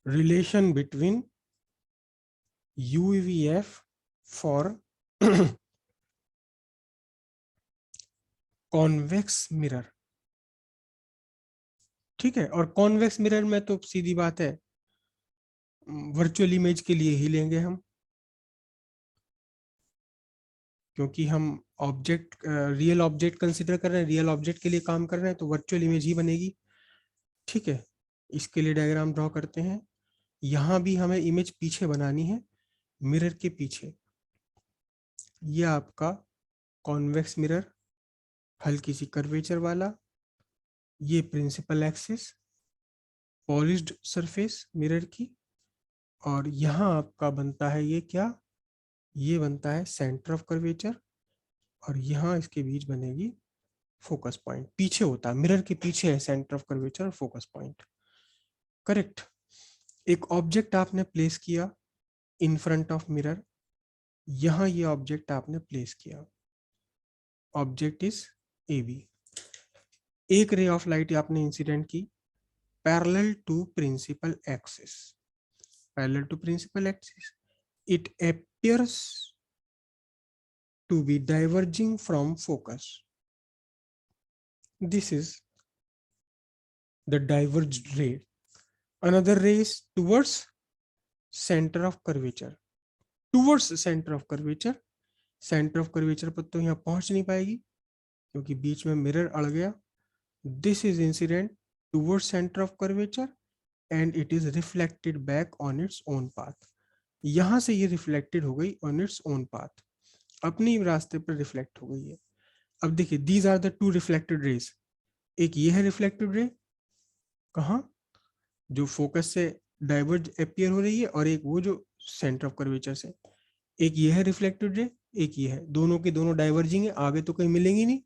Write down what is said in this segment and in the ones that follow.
relation between UVF for convex mirror. ठीक है, और कॉन्वेक्स मिरर में तो सीधी बात है वर्चुअल इमेज के लिए ही लेंगे हम, क्योंकि हम ऑब्जेक्ट रियल ऑब्जेक्ट कंसिडर कर रहे हैं, रियल ऑब्जेक्ट के लिए काम कर रहे हैं, तो वर्चुअल इमेज ही बनेगी। ठीक है, इसके लिए डायग्राम ड्रॉ करते हैं। यहाँ भी हमें इमेज पीछे बनानी है, मिरर के पीछे। ये आपका कॉन्वेक्स मिरर, हल्की सी कर्वेचर वाला। ये principal axis, polished surface mirror की। और यहाँ आपका बनता है ये क्या, ये बनता है सेंटर ऑफ कर्वेचर, और यहाँ इसके बीच बनेगी फोकस पॉइंट। पीछे होता है, मिरर के पीछे है सेंटर ऑफ कर्वेचर और फोकस पॉइंट। करेक्ट। एक ऑब्जेक्ट आपने प्लेस किया इन फ्रंट ऑफ मिरर, यहां ये ऑब्जेक्ट आपने प्लेस किया, ऑब्जेक्ट इज ए बी। एक रे ऑफ लाइट आपने इंसिडेंट की parallel to principal axis, parallel to principal axis, it appears to be diverging from focus. This is the diverged ray. Another ray is towards center of curvature, towards center of curvature। Centre of curvature पर तो यहाँ पहुंच नहीं पाएगी क्योंकि बीच में mirror अड़ गया। This is incident towards centre of curvature and it is reflected back on its own path. यहां से ये रिफ्लेक्टेड हो गई ऑन इट्स ओन पाथ, अपने रास्ते पर रिफ्लेक्ट हो गई है। अब देखिए, these are the two reflected rays. एक ये है रिफ्लेक्टेड रे, कहाँ, जो फोकस से डाइवर्ज अपियर हो रही है, और एक वो जो सेंटर ऑफ कर्वेचर से। एक ये है रिफ्लेक्टेड रे, एक ये है, दोनों के दोनों डाइवर्जिंग है, आगे तो कहीं मिलेंगी नहीं।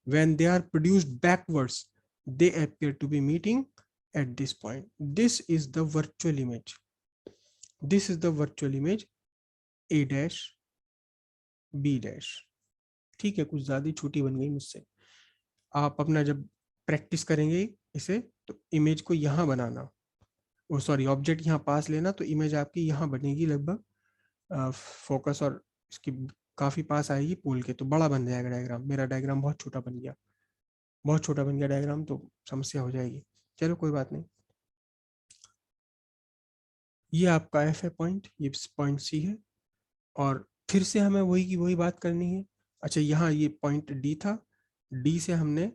when they are produced backwards they appear to be meeting at this point. This is the virtual image, this is the virtual image a dash b dash। ठीक है, कुछ ज्यादा छोटी बन गई मुझसे। आप अपना जब प्रैक्टिस करेंगे इसे तो इमेज को यहाँ बनाना, वो सॉरी ऑब्जेक्ट यहाँ पास लेना, तो इमेज आपकी यहाँ बनेगी लगभग फोकस और इसकी काफी पास आएगी पोल के, तो बड़ा बन जाएगा डायग्राम। मेरा डायग्राम बहुत छोटा बन गया, बहुत छोटा बन गया डायग्राम, तो समस्या हो जाएगी। चलो कोई बात नहीं। ये आपका एफ है पॉइंट, ये पॉइंट सी है, और फिर से हमें वही की वही बात करनी है। अच्छा, यहाँ ये पॉइंट डी था, डी से हमने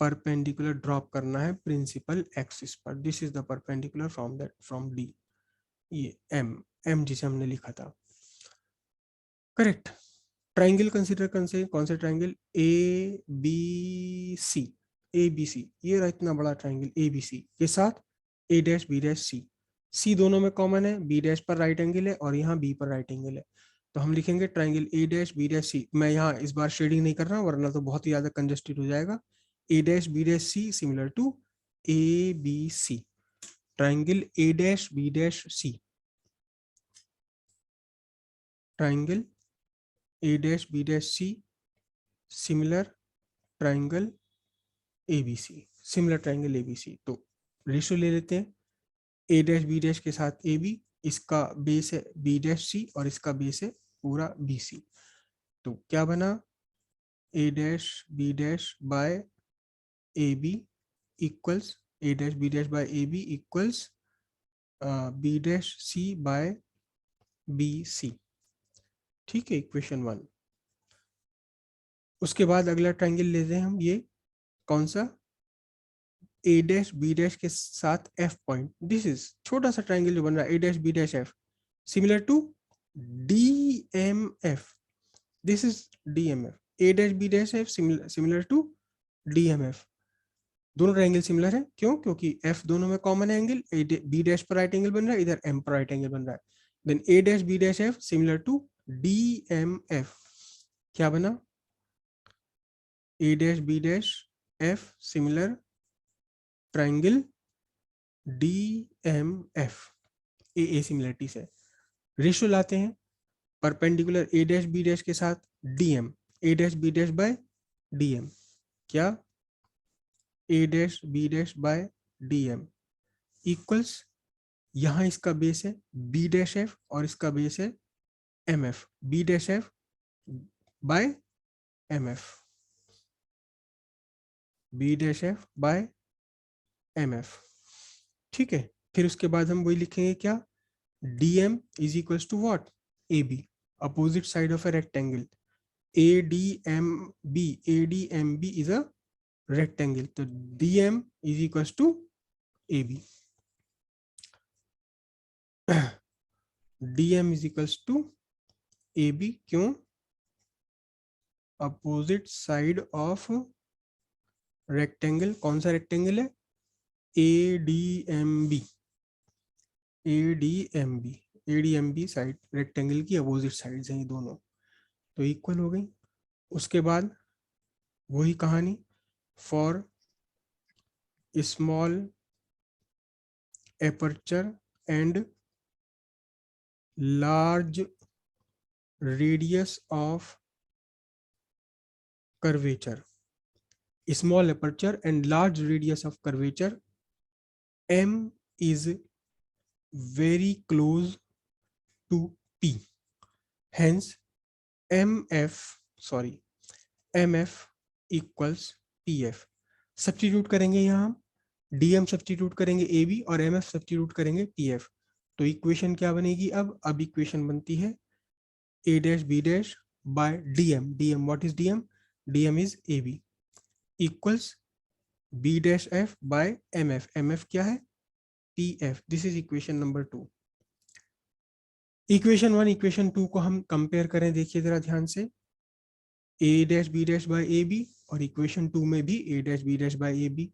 परपेंडिकुलर ड्रॉप करना है प्रिंसिपल एक्सिस पर। This is the perpendicular from that, from D. ये एम, एम जिसे हमने लिखा था। करेक्ट। ट्राइंगल कंसीडर कौन से triangle, A B C, A B C. ये रहा इतना बड़ा ट्राइंगल ए बी सी के साथ ए डैश बी डैश सी। सी दोनों में कॉमन है, बी डैश पर राइट एंगल है और यहाँ बी पर राइट एंगल है, तो हम लिखेंगे triangle A dash B dash C. मैं यहाँ इस बार शेडिंग नहीं कर रहा हूँ वरना तो बहुत ही ज्यादा कंजस्टेड हो जाएगा। A dash B dash C similar to A B C, triangle A dash B dash C, triangle A dash B dash C similar triangle ABC, similar triangle ABC। तो रेशियो ले लेते हैं, ए डैश बी डैश के साथ AB, इसका base है B dash सी और इसका बेस है पूरा BC। तो क्या बना, A dash B dash by AB equals A dash B dash by AB equals B dash C by BC। ठीक है, इक्वेशन 1। उसके बाद अगला ट्राइंगल लेते हैं हम, ये कौन सा, ए डैश बी डैश के साथ एफ पॉइंट। दिस इज छोटा सा ट्राइंगल जो बन रहा है, A dash B dash F similar to D M F. This is D M F, A dash B dash F similar to D M F. दोनों triangle similar है, क्यों, क्योंकि एफ दोनों में कॉमन एंगल, बी डैश पर right angle बन रहा है, इधर एम पर राइट एंगल बन रहा है। Then A dash B dash F similar to D M F. क्या बना, A dash B dash F similar triangle D M F. A similarity से रेशियो लाते हैं, perpendicular A dash B dash के साथ DM, ए dash B dash bye DM. क्या, A dash B dash bye DM equals, यहाँ इसका base है B dash F और इसका बेस है M F, B dash F by M F, B dash F by M F. ठीक है, फिर उसके बाद हम वही लिखेंगे क्या, DM is equals to what, A B, opposite side of a rectangle, ADMB, ADMB is a rectangle, तो DM is equals to AB, DM is equals to AB, क्यों, अपोजिट साइड ऑफ रेक्टेंगल, कौन सा rectangle है, ADMB, ADMB, ADMB side rectangle की opposite sides हैं ये दोनों, तो इक्वल हो गई। उसके बाद वही कहानी, for small aperture and large radius of curvature, small aperture and large radius of curvature, M is very close to P, hence MF equals PF। Substitute करेंगे यहाँ हम, DM सब्स्टिट्यूट करेंगे AB और MF सब्स्टिट्यूट करेंगे PF, तो equation क्या बनेगी, अब इक्वेशन बनती है A dash B dash by DM, DM what is DM, DM is AB equals B dash F by MF, MF क्या है, PF, this is equation number 2। Equation 1 equation 2 को हम कंपेयर करें, देखिए जरा ध्यान से, A dash B dash by AB और इक्वेशन 2 में भी A dash B dash by AB।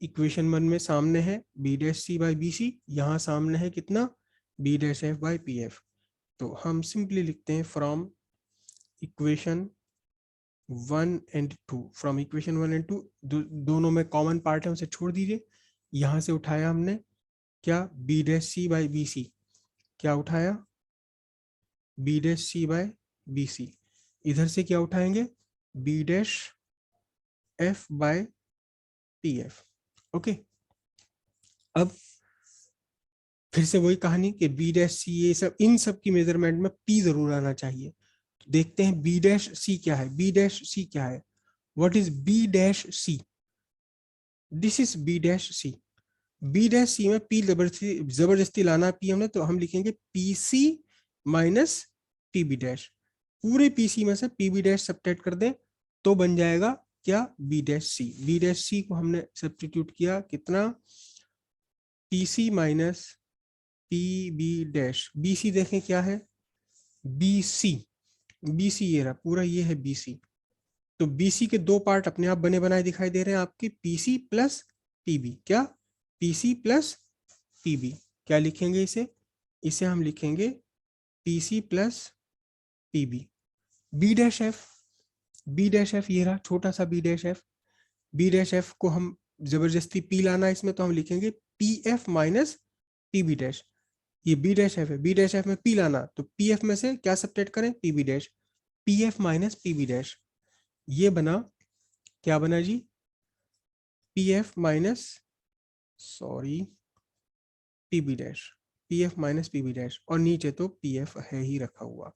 Equation 1 में सामने है B dash C by BC, यहाँ सामने है कितना, B dash F by PF, तो हम सिंपली लिखते हैं from equation 1 and 2, from equation 1 and 2, दोनों में कॉमन पार्ट है उसे छोड़ दीजिए, यहां से उठाया हमने क्या, B dash C by B C, क्या उठाया, B dash C by B C, इधर से क्या उठाएंगे, B dash F by P F. Okay, अब फिर से वही कहानी कि बी डैश सी, ये सब, इन सब की मेजरमेंट में पी जरूर आना चाहिए। देखते हैं बी डैश सी क्या है, बी डैश सी क्या है, what is B dash C, this is B dash C. B dash C में पी जबरदस्ती लाना पी हमने, तो हम लिखेंगे P C minus P B dash, पूरे पीसी में से पी बी डैश सब्ट्रैक्ट कर दें तो बन जाएगा क्या, B dash C. B dash C को हमने सब्स्टिट्यूट किया कितना, P C minus P B dash, B C देखें क्या है, बी सी, बी सी ये रहा पूरा, ये है बी सी, तो बीसी के दो पार्ट अपने आप बने बनाए दिखाई दे रहे हैं आपके, पीसी प्लस पीबी, क्या, पीसी प्लस पीबी, क्या लिखेंगे इसे, इसे हम लिखेंगे PC plus PB. B dash F, B dash F ये रहा छोटा सा B dash F, B dash F को हम जबरदस्ती पी लाना इसमें, तो हम लिखेंगे P F minus PB dash, ये बी डैश एफ है, बी डैश एफ में पी लाना, तो पी एफ में से क्या सब्ट्रैक्ट करें, PB dash, P F minus PB dash, ये बना, क्या बना जी, P F minus, sorry, PB dash, P F minus PB dash, और नीचे तो पी एफ है ही रखा हुआ।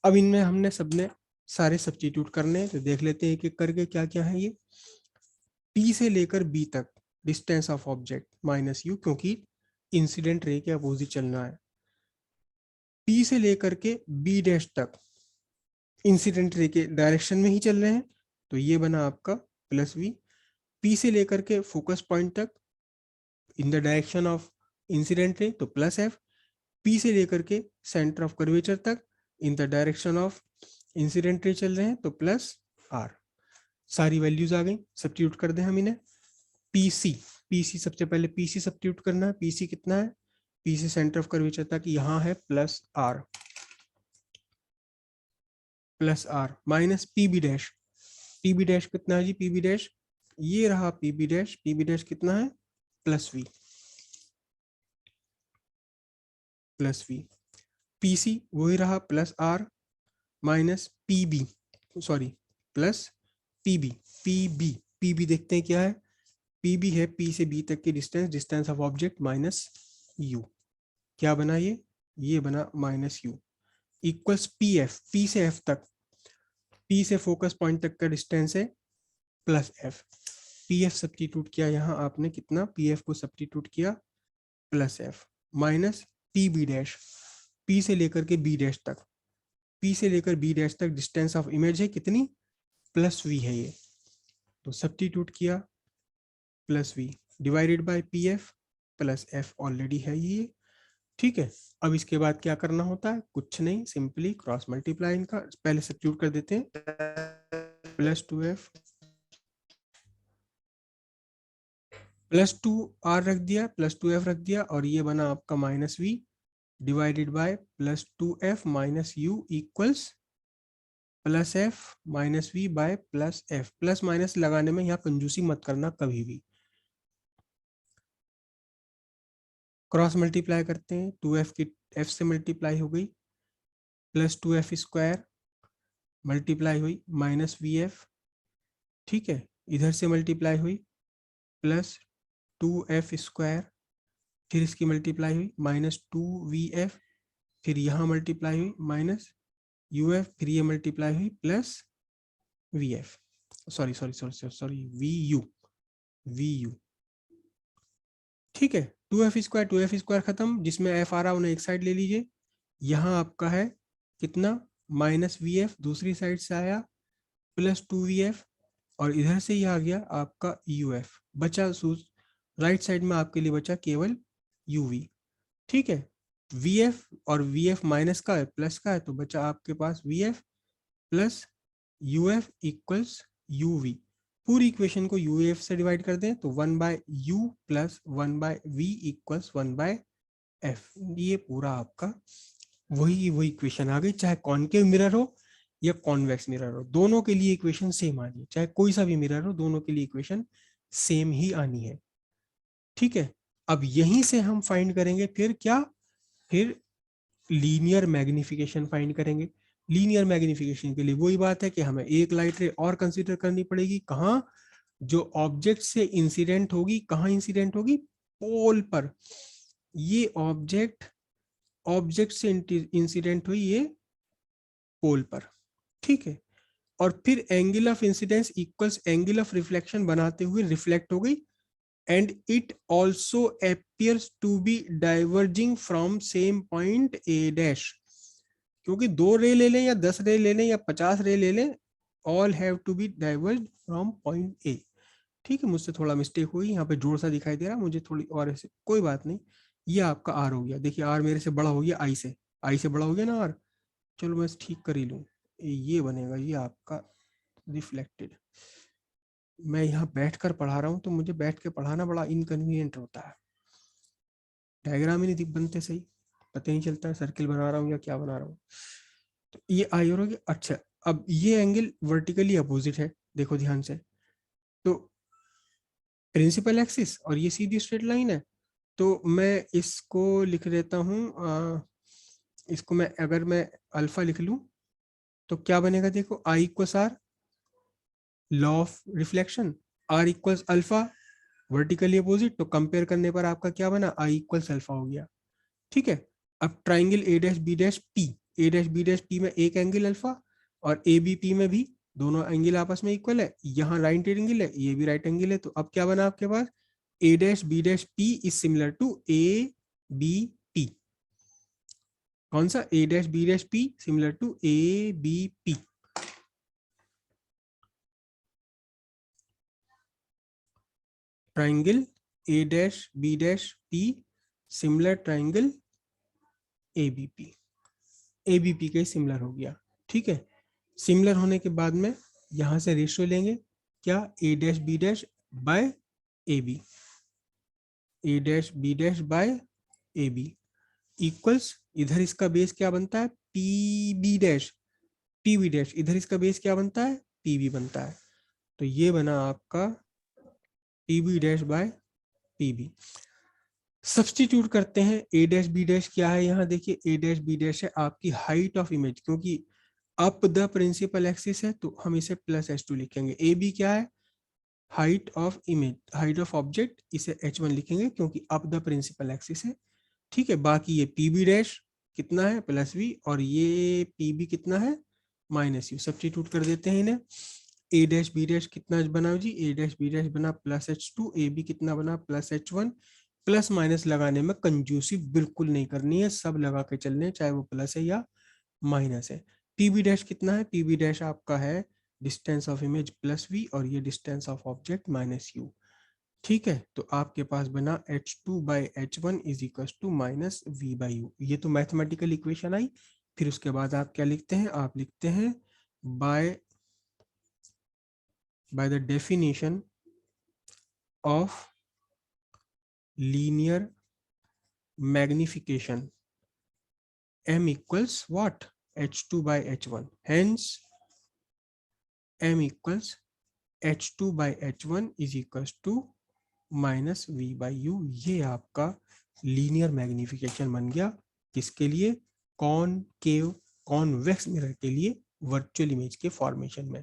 अब इनमें हमने सबने सारे सब्स्टिट्यूट करने हैं, तो देख लेते हैं एक एक करके क्या क्या है ये। पी से लेकर बी तक distance of object minus you, क्योंकि इंसिडेंट रे के अपोजिट चलना है। पी से लेकर के बी डैश तक इंसिडेंट रे के डायरेक्शन में ही चल रहे हैं, तो ये बना आपका प्लस वी। पी से लेकर के फोकस पॉइंट तक in the direction of incident ray, तो प्लस एफ। पी से लेकर के सेंटर ऑफ कर्वेचर तक in the direction of incident ray चल रहे हैं, तो प्लस आर। सारी वैल्यूज आ गई, सब्स्टिट्यूट कर दें हम इन्हें। पीसी, पीसी सबसे पहले पीसी सब्स्टिट्यूट करना है, पीसी कितना है, पीसी सेंटर ऑफ कर्वेचर तक यहाँ है plus R, plus R minus PB dash, PB dash कितना है जी, पीबी डैश ये रहा, पीबी डैश, पीबी डैश कितना है, plus V, plus V. PC वही रहा plus R minus PB, sorry plus PB, PB, PB देखते हैं क्या है, पीबी है पी से बी तक की distance, distance of object minus U, क्या बना ये बना minus U equals P F, P से एफ तक, पी से फोकस पॉइंट तक का डिस्टेंस है plus F. P F substitute किया यहाँ आपने, कितना पी एफ को सब्स्टिट्यूट किया plus F minus P B dash, पी से लेकर के बी डैश तक, पी से लेकर बी डैश तक डिस्टेंस ऑफ इमेज है कितनी, प्लस वी है ये, तो सब्स्टिट्यूट किया plus V divided by P F plus F already है ये। ठीक है, अब इसके बाद क्या करना होता है, कुछ नहीं, सिंपली क्रॉस मल्टीप्लाई इनका, पहले सब्स्टिट्यूट कर देते हैं, plus two F plus two R रख दिया, प्लस टू एफ रख दिया, और ये बना आपका minus V divided by plus two F minus U equals plus F minus V by plus F. Plus minus लगाने में यहाँ कंजूसी मत करना कभी भी। क्रॉस मल्टीप्लाई करते हैं, टू एफ की एफ से मल्टीप्लाई हो गई, plus two F square multiply हुई माइनस वी एफ, ठीक है, इधर से मल्टीप्लाई हुई प्लस टू एफ स्क्वायर, फिर इसकी मल्टीप्लाई हुई माइनस टू वी एफ, फिर यहाँ मल्टीप्लाई हुई माइनस यू एफ, फिर ये मल्टीप्लाई हुई plus V F, sorry sorry sorry sorry V U. ठीक है, टू एफ स्क्वायर खत्म, जिसमें एफ आ रहा उन्हें एक साइड ले लीजिए। यहाँ आपका है कितना माइनस वी एफ, दूसरी साइड से आया प्लस टू वी एफ, और इधर से ही आ गया आपका यू एफ, बचा राइट साइड में आपके लिए बचा केवल यू वी। ठीक है, वी एफ और वी एफ माइनस का है प्लस का है, तो बचा आपके पास V F plus U F equals U V. पूरी इक्वेशन को यू एफ से डिवाइड कर दें तो one by U plus one by V equals one by F. ये पूरा आपका वही इक्वेशन आ गई, चाहे कॉनकेव मिरर हो या कॉन्वेक्स मिरर हो, दोनों के लिए इक्वेशन सेम आनी है, चाहे कोई सा भी मिरर हो, दोनों के लिए इक्वेशन सेम ही आनी है। ठीक है, अब यहीं से हम फाइंड करेंगे फिर क्या, फिर लीनियर मैग्निफिकेशन फाइंड करेंगे। लीनियर मैग्निफिकेशन के लिए वही बात है कि हमें एक लाइट रे और कंसीडर करनी पड़ेगी, कहाँ, जो ऑब्जेक्ट से इंसिडेंट होगी, कहाँ इंसिडेंट होगी, पोल पर। ये ऑब्जेक्ट से इंसिडेंट हुई ये पोल पर। ठीक है, और फिर angle of incidence equals angle of reflection बनाते हुए रिफ्लेक्ट हो गई, and it also appears to be diverging from same point A dash। क्योंकि 2 रे ले लें या 10 रे ले लें या 50 रे ले लें, all have to be diverged from point A। ठीक है, मुझसे थोड़ा मिस्टेक हुई, यहाँ पे जोर सा दिखाई दे रहा, मुझे थोड़ी और ऐसे, कोई बात नहीं। ये आपका आर हो गया, देखिए आर मेरे से बड़ा हो गया, आई से बड़ा हो गया ना आर, चलो मैं ठीक कर ही लूँ, ये बनेगा ये आपका रिफ्लेक्टेड। मैं यहाँ बैठकर पढ़ा रहा हूँ तो मुझे बैठ के पढ़ाना बड़ा इनकन्वीनियंट होता है, डायग्राम ही नहीं बनते सही, पता नहीं चलता है सर्किल बना रहा हूँ या क्या बना रहा हूँ। तो ये आई और अच्छा, अब ये एंगल वर्टिकली अपोजिट है, देखो ध्यान से, तो प्रिंसिपल एक्सिस और ये सीधी स्ट्रेट लाइन है, तो मैं इसको लिख देता हूँ, इसको मैं अगर मैं अल्फा लिख लूँ तो क्या बनेगा, देखो I equals R, law of reflection, R equals alpha, vertically opposite, तो कंपेयर करने पर आपका क्या बना, आई इक्वल्स अल्फा हो गया। ठीक है, अब triangle A dash B dash P, A dash B dash P में एक एंगल अल्फा और ए बी पी में भी दोनों एंगल आपस में इक्वल है, यहाँ राइट एंगल है, ये भी राइट एंगल है, तो अब क्या बना आपके पास, A dash B dash P is similar to A B P. कौन सा, A dash B dash P similar to A B P. Triangle A dash B dash P similar triangle ABP, ABP के similar हो गया। ठीक है, similar होने के बाद में यहां से रेशियो लेंगे, क्या, A dash B dash by A B, A dash B dash by A B equals, इधर इसका बेस क्या बनता है, P B dash, P B dash, इधर इसका बेस क्या बनता है, पी बी बनता है, तो ये बना आपका P B dash by P B. Substitute करते हैं, ए डैश बी डैश क्या है, यहाँ देखिए ए डैश बी डैश है आपकी हाइट ऑफ इमेज, क्योंकि अप द प्रिंसिपल एक्सिस है तो हम इसे प्लस h2 लिखेंगे। ए बी क्या है, height of image, height of object, इसे h1 लिखेंगे क्योंकि अप द प्रिंसिपल एक्सिस है। ठीक है, बाकी ये पी बी डैश कितना है प्लस वी, और ये पी बी कितना है माइनस यू। सब्स्टिट्यूट कर देते हैं इन्हें। ए डैश बी डैश कितना बना जी, ए डैश बी डैश बना plus H two, A B कितना बना plus H one. Plus minus लगाने में कंजूसी बिल्कुल नहीं करनी है, सब लगा के चलने हैं, चाहे वो प्लस है या माइनस है। पीबी डैश कितना है, पीबी डैश आपका है distance of image plus V, और ये distance of object minus U. ठीक है, तो आपके पास बना H two by H one is equal to minus V by U. ये तो मैथमेटिकल इक्वेशन आई। फिर उसके बाद आप क्या लिखते हैं, आप लिखते हैं bye by the definition of linear magnification, m equals what, h2 by h1, hence m equals h2 by h1 is equals to minus v by u। ये आपका लीनियर मैग्निफिकेशन बन गया, किसके लिए, कॉनकेव कॉन्वेक्स मिरर के लिए virtual image के formation में।